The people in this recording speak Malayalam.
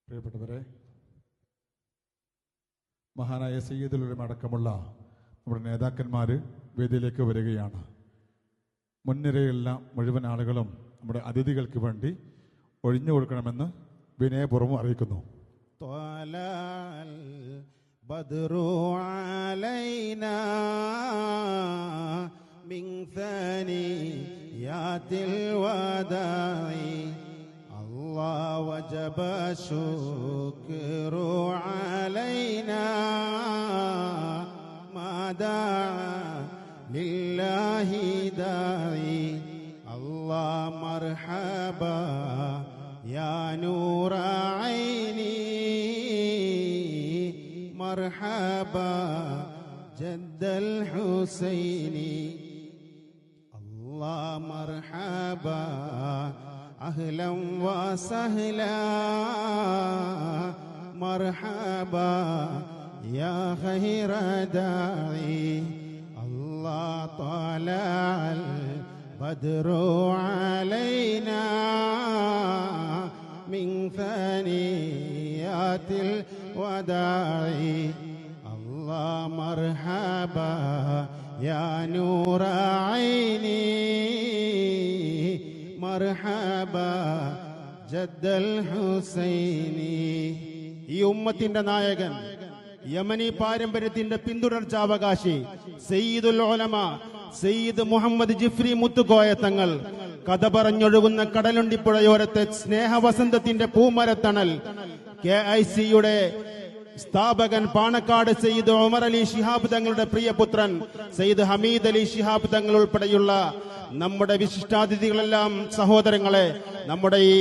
പ്രിയപ്പെട്ടവരെ, മഹാനായ സയ്യിദുൽ ഉലമ അടക്കമുള്ള നമ്മുടെ നേതാക്കന്മാർ വേദിയിലേക്ക് വരികയാണ്. മുൻനിരയുള്ള മുഴുവൻ ആളുകളും നമ്മുടെ അതിഥികൾക്ക് വേണ്ടി ഒഴിഞ്ഞു കൊടുക്കണമെന്ന് വിനയപൂർവ്വം അറിയിക്കുന്നു. الله وجب الشكر علينا ما دعا لله داعي الله مرحبا يا نور عيني مرحبا جد الحسين الله مرحبا أهلا وسهلا مرحبا يا خير داعي الله طلع البدر علينا من ثنيات الوداع الله مرحبا يا نور عيني مرحبا جد الحسين. ഈ ഉമ്മത്തിന്റെ നായകൻ, യമനി പാരമ്പര്യത്തിന്റെ പിന്തുടർച്ചാവകാശി സയ്യിദുൽ ഉലമ സയ്യിദ് മുഹമ്മദ് ജിഫ്രി മുത്തുകോയ തങ്ങൾ കഥ പറഞ്ഞൊഴുകുന്ന കടലുണ്ടിപ്പുഴയോരത്തെ സ്നേഹവസന്തത്തിന്റെ പൂമരത്തണൽ KIC-യുടെ സ്ഥാപകൻ പാണക്കാട് സയ്യിദ് ഉമർ അലി ശിഹാബ് തങ്ങളുടെ പ്രിയപുത്രൻ സയ്യിദ് ഹമീദ് അലി ശിഹാബ് തങ്ങൾ ഉൾപ്പെടെയുള്ള നമ്മുടെ വിശിഷ്ടാതിഥികളെല്ലാം, സഹോദരങ്ങളെ, നമ്മുടെ ഈ